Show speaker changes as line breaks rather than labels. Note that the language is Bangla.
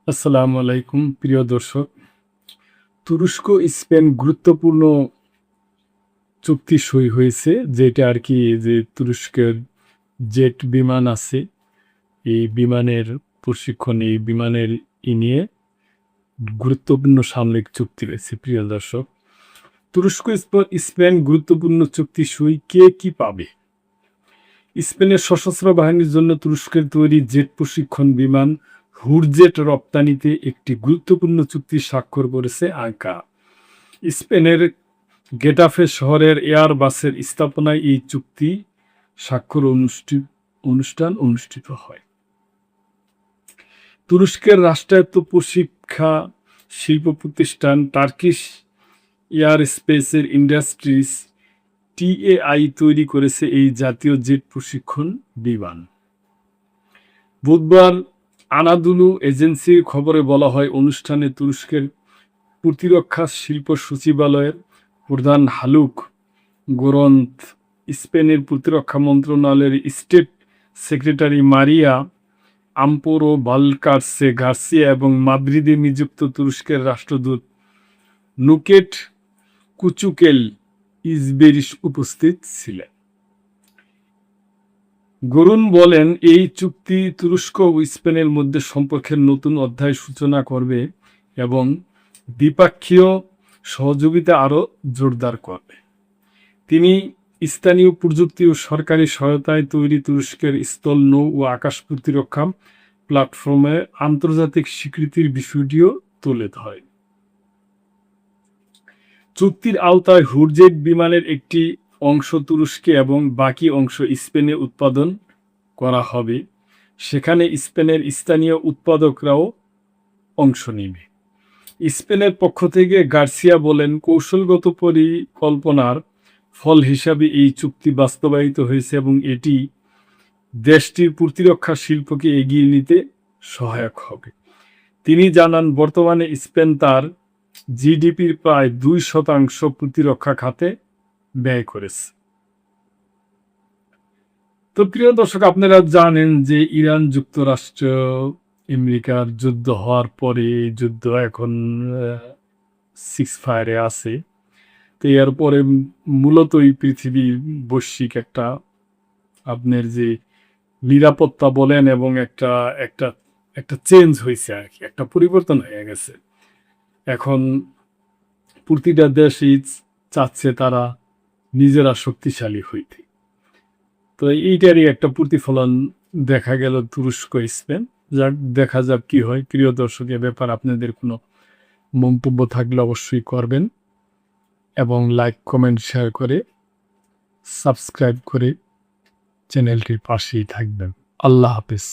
আসসালামু আলাইকুম প্রিয় দর্শক। তুরস্ক স্পেন গুরুত্বপূর্ণ চুক্তি সই হয়েছে, যেটা আর কি যে তুরস্কের জেট বিমান আছে, এই বিমানের প্রশিক্ষণ, এই বিমানের নিয়ে গুরুত্বপূর্ণ সামরিক চুক্তি রয়েছে। প্রিয় দর্শক, তুরস্ক স্পেন গুরুত্বপূর্ণ চুক্তি সই, কে কি পাবে? স্পেনের সশস্ত্র বাহিনীর জন্য তুরস্কের তৈরি জেট প্রশিক্ষণ বিমান হুরজেট রপ্তানিতে একটি গুরুত্বপূর্ণ চুক্তি স্বাক্ষর করেছে আঙ্কারা। স্পেনের গেটাফে শহরের এয়ারবাসের স্থাপনায় এই চুক্তি স্বাক্ষর অনুষ্ঠান অনুষ্ঠিত হয়। তুরস্কের রাষ্ট্রায়ত্ত প্রশিক্ষা শিল্প প্রতিষ্ঠান টার্কিশ এয়ারস্পেসের ইন্ডাস্ট্রিজ টিএআই তৈরি করেছে এই জাতীয় জেট প্রশিক্ষণ বিমান। বুধবার আনাদুলু এজেন্সির খবরে বলা হয়, অনুষ্ঠানে তুরস্কের প্রতিরক্ষা শিল্প সচিবালয়ের প্রধান হালুক গোরন্ত, স্পেনের প্রতিরক্ষা মন্ত্রণালয়ের স্টেট সেক্রেটারি মারিয়া আমপোরো ভালকারসে গার্সিয়া এবং মাদ্রিদে নিযুক্ত তুরস্কের রাষ্ট্রদূত নুকেট কুচুকেল ইজবেরিশ উপস্থিত ছিলেন। গরুন বলেন, এই চুক্তি তুরস্ক ও স্পেনের মধ্যে সম্পর্কের নতুন অধ্যায় সূচনা করবে এবং দ্বিপাক্ষীয় সহযোগিতা আরও জোরদার করবে। তিনি স্থানীয় প্রযুক্তি ও সরকারি সহায়তায় তৈরি তুরস্কের স্থল, নৌ ও আকাশ প্রতিরক্ষা প্ল্যাটফর্মে আন্তর্জাতিক স্বীকৃতির বিষয়টিও তুলে ধরেন। চুক্তির আওতায় হুরজেট বিমানের একটি অংশ তুরস্কে এবং বাকি অংশ স্পেনে উৎপাদন করা হবে। সেখানে স্পেনের স্থানীয় উৎপাদকরাও অংশ নেবে। স্পেনের পক্ষ থেকে গার্সিয়া বলেন, কৌশলগত পরিকল্পনার ফল হিসাবে এই চুক্তি বাস্তবায়িত হয়েছে এবং এটি দেশটির প্রতিরক্ষা শিল্পকে এগিয়ে নিতে সহায়ক হবে। তিনি জানান, বর্তমানে স্পেন তার জিডিপির প্রায় 2% প্রতিরক্ষা খাতে ব্যয় করেছে। তো প্রিয় দর্শক, আপনারা জানেন যে ইরান যুক্তরাষ্ট্র আমেরিকার যুদ্ধ হওয়ার পরে যুদ্ধ এখন সিক্সফায়ারে আছে। তো এরপরে মূলত এই পৃথিবী বৈশ্বিক একটা আপনার যে নিরাপত্তা বলেন এবং একটা একটা একটা চেঞ্জ হয়েছে আর কি, একটা পরিবর্তন হয়ে গেছে। এখন প্রতিটা দেশই চাচ্ছে তারা নিজেরা শক্তিশালী হইতে। তো এইটারই একটা প্রতিফলন দেখা গেল তুরস্ক স্পেন। যাক, দেখা যাক কি হয়। প্রিয় দর্শক, এ ব্যাপার আপনাদের কোনো মন্তব্য থাকলে অবশ্যই করবেন এবং লাইক, কমেন্ট, শেয়ার করে সাবস্ক্রাইব করে চ্যানেলটির পাশেই থাকবেন। আল্লাহ হাফেজ।